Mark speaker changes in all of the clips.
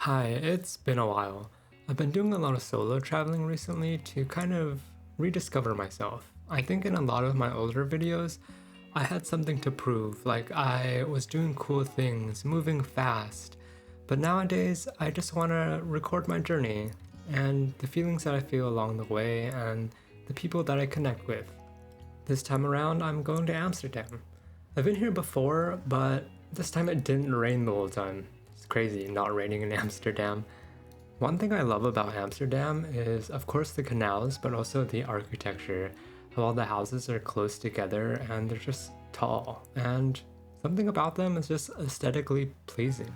Speaker 1: Hi, it's been a while. I've been doing a lot of solo traveling recently to kind of rediscover myself. I think in a lot of my older videos, I had something to prove, like I was doing cool things, moving fast. But nowadays, I just want to record my journey and the feelings that I feel along the way and the people that I connect with. This time around, I'm going to Amsterdam. I've been here before, but this time it didn't rain the whole time. It's crazy not raining in Amsterdam. One thing I love about Amsterdam is, of course, the canals, but also the architecture. How all the houses are close together and they're just tall, and something about them is just aesthetically pleasing.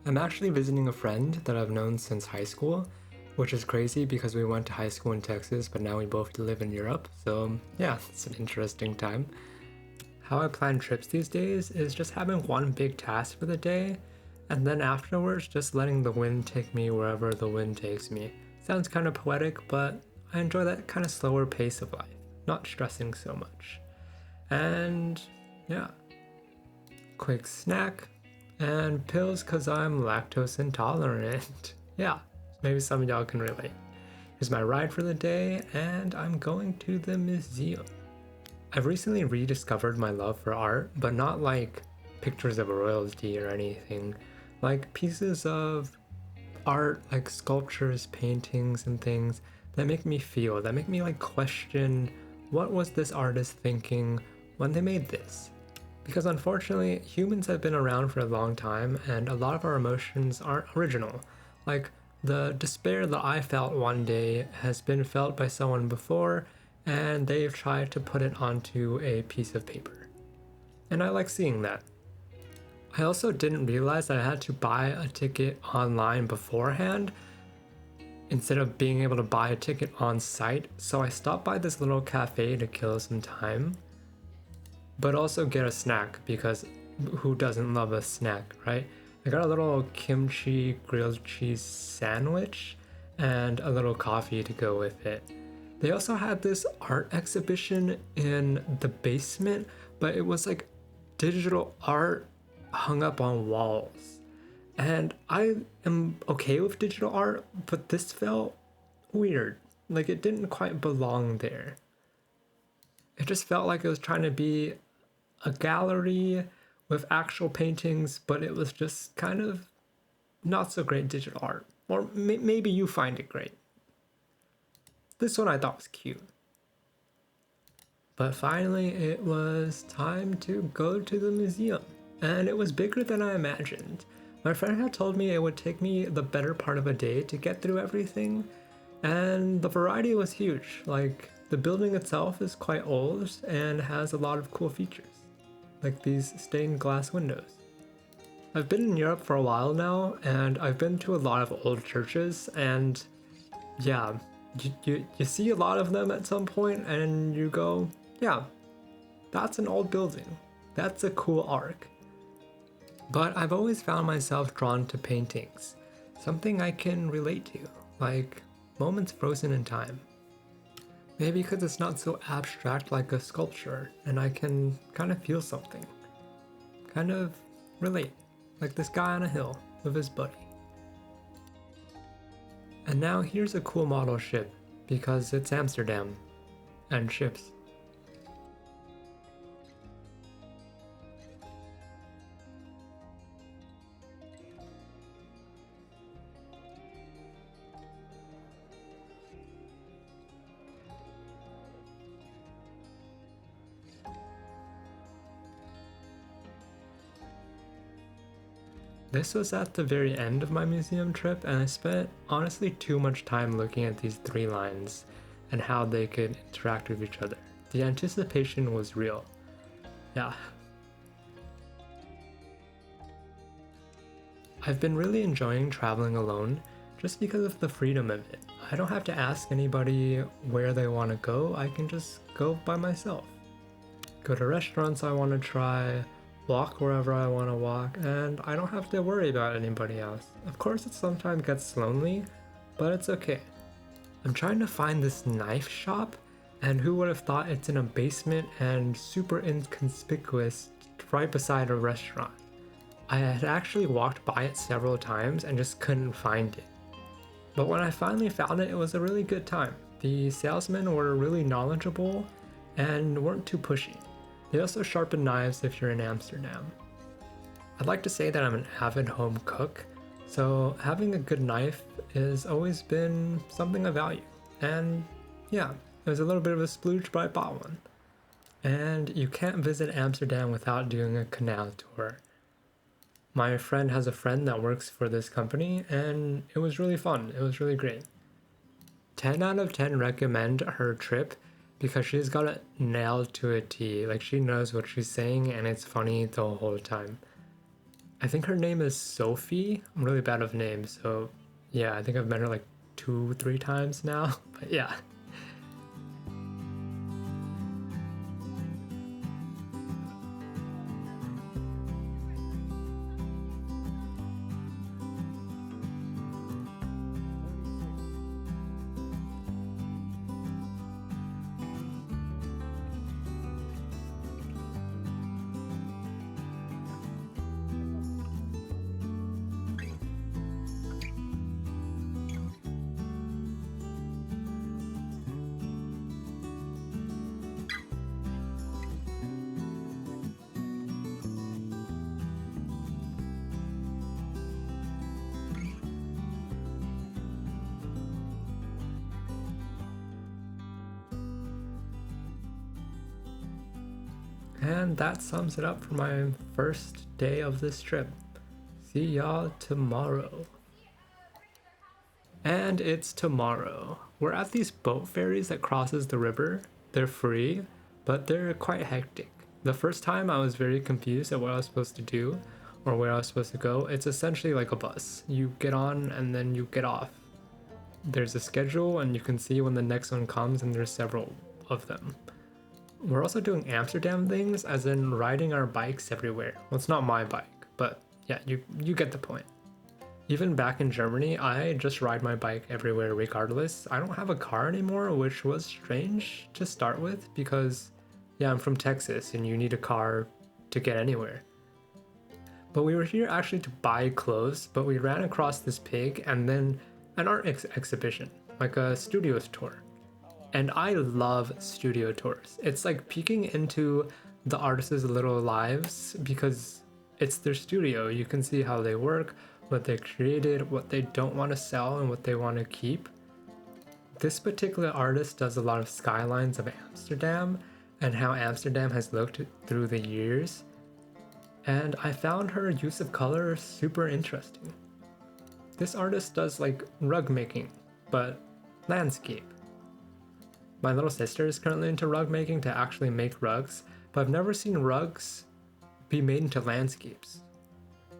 Speaker 1: I'm actually visiting a friend that I've known since high school, which is crazy because we went to high school in Texas, but now we both live in Europe, so yeah, it's an interesting time. How I plan trips these days is just having one big task for the day, and then afterwards just letting the wind take me wherever the wind takes me. Sounds kind of poetic, but I enjoy that kind of slower pace of life, not stressing so much. And yeah, quick snack and pills because I'm lactose intolerant. Yeah, maybe some of y'all can relate. Here's my ride for the day, and I'm going to the museum. I've recently rediscovered my love for art, but not like pictures of royalty or anything. Like pieces of art, like sculptures, paintings, and things that make me feel, that make me like question what was this artist thinking when they made this? Because unfortunately, humans have been around for a long time, and a lot of our emotions aren't original. Like the despair that I felt one day has been felt by someone before, and they've tried to put it onto a piece of paper. And I like seeing that. I also didn't realize that I had to buy a ticket online beforehand instead of being able to buy a ticket on site, so I stopped by this little cafe to kill some time, but also get a snack because who doesn't love a snack, right? I got a little kimchi grilled cheese sandwich and a little coffee to go with it. They also had this art exhibition in the basement, but it was like digital art hung up on walls. And I am okay with digital art, but this felt weird. Like it didn't quite belong there. It just felt like it was trying to be a gallery with actual paintings, but it was just kind of not so great digital art. Or maybe you find it great. This one I thought was cute. But finally, it was time to go to the museum, and it was bigger than I imagined. My friend had told me it would take me the better part of a day to get through everything, and the variety was huge. Like, the building itself is quite old and has a lot of cool features, like these stained glass windows. I've been in Europe for a while now, and I've been to a lot of old churches, and yeah, you see a lot of them at some point, and you go, yeah, that's an old building. That's a cool arc. But I've always found myself drawn to paintings, something I can relate to, like moments frozen in time. Maybe because it's not so abstract like a sculpture, and I can kind of feel something. Kind of relate, like this guy on a hill with his buddy. And now here's a cool model ship, because it's Amsterdam, and ships. This was at the very end of my museum trip, and I spent honestly too much time looking at these three lines and how they could interact with each other. The anticipation was real. Yeah. I've been really enjoying traveling alone just because of the freedom of it. I don't have to ask anybody where they want to go, I can just go by myself. Go to restaurants I want to try, walk wherever I want to walk, and I don't have to worry about anybody else. Of course, it sometimes gets lonely, but it's okay. I'm trying to find this knife shop, and who would have thought it's in a basement and super inconspicuous right beside a restaurant. I had actually walked by it several times and just couldn't find it. But when I finally found it, it was a really good time. The salesmen were really knowledgeable and weren't too pushy. They also sharpen knives if you're in Amsterdam. I'd like to say that I'm an avid home cook, so having a good knife has always been something of value. And yeah, it was a little bit of a splooge, but I bought one. And you can't visit Amsterdam without doing a canal tour. My friend has a friend that works for this company, and it was really fun. It was really great. 10 out of 10 recommend her trip because she's got it nailed to a T. Like, she knows what she's saying, and it's funny the whole time. I think her name is Sophie. I'm really bad with names, so yeah, I think I've met her like 2-3 times now. But yeah. And that sums it up for my first day of this trip. See y'all tomorrow. And it's tomorrow. We're at these boat ferries that crosses the river. They're free, but they're quite hectic. The first time I was very confused at what I was supposed to do or where I was supposed to go. It's essentially like a bus. You get on and then you get off. There's a schedule and you can see when the next one comes, and there's several of them. We're also doing Amsterdam things, as in riding our bikes everywhere. Well, it's not my bike, but yeah, you get the point. Even back in Germany, I just ride my bike everywhere regardless. I don't have a car anymore, which was strange to start with because, yeah, I'm from Texas and you need a car to get anywhere. But we were here actually to buy clothes, but we ran across this pig and then an art exhibition, like a studio tour. And I love studio tours. It's like peeking into the artists' little lives because it's their studio. You can see how they work, what they created, what they don't want to sell, and what they want to keep. This particular artist does a lot of skylines of Amsterdam and how Amsterdam has looked through the years. And I found her use of color super interesting. This artist does like rug making, but landscape. My little sister is currently into rug making to actually make rugs, but I've never seen rugs be made into landscapes.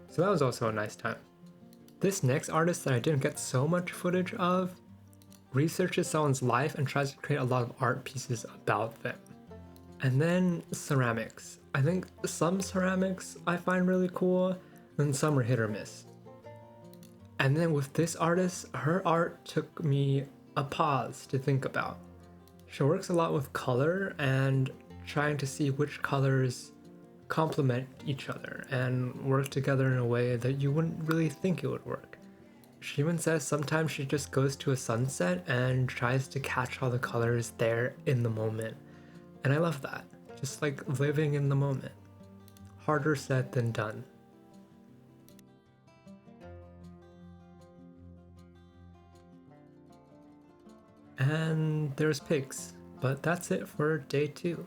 Speaker 1: So that was also a nice time. This next artist that I didn't get so much footage of researches someone's life and tries to create a lot of art pieces about them. And then ceramics. I think some ceramics I find really cool, and some are hit or miss. And then with this artist, her art took me a pause to think about. She works a lot with color and trying to see which colors complement each other and work together in a way that you wouldn't really think it would work. She even says sometimes she just goes to a sunset and tries to catch all the colors there in the moment. And I love that. Just like living in the moment. Harder said than done. And there's pigs. But that's it for day 2.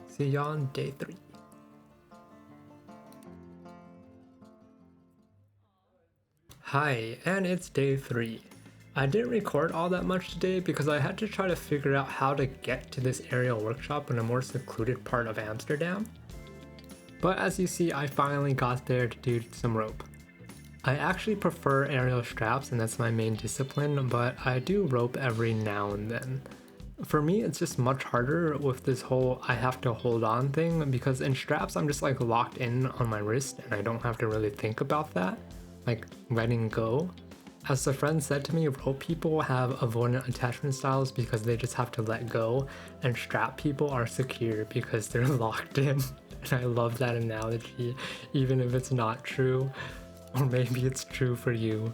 Speaker 1: See y'all on day 3. Hi, and it's day 3. I didn't record all that much today because I had to try to figure out how to get to this aerial workshop in a more secluded part of Amsterdam. But as you see, I finally got there to do some rope. I actually prefer aerial straps and that's my main discipline, but I do rope every now and then. For me, it's just much harder with this whole I have to hold on thing because in straps I'm just like locked in on my wrist and I don't have to really think about that, like letting go. As a friend said to me, rope people have avoidant attachment styles because they just have to let go, and strap people are secure because they're locked in. And I love that analogy, even if it's not true, or maybe it's true for you.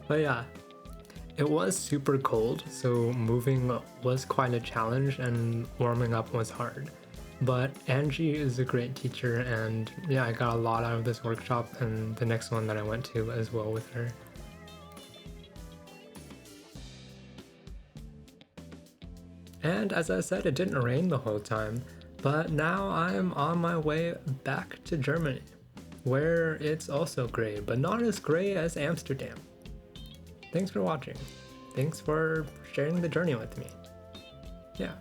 Speaker 1: But yeah, it was super cold, so moving was quite a challenge and warming up was hard. But Angie is a great teacher, and yeah, I got a lot out of this workshop and the next one that I went to as well with her. And as I said, it didn't rain the whole time, but now I'm on my way back to Germany, where it's also gray, but not as gray as Amsterdam. Thanks for watching. Thanks for sharing the journey with me. Yeah.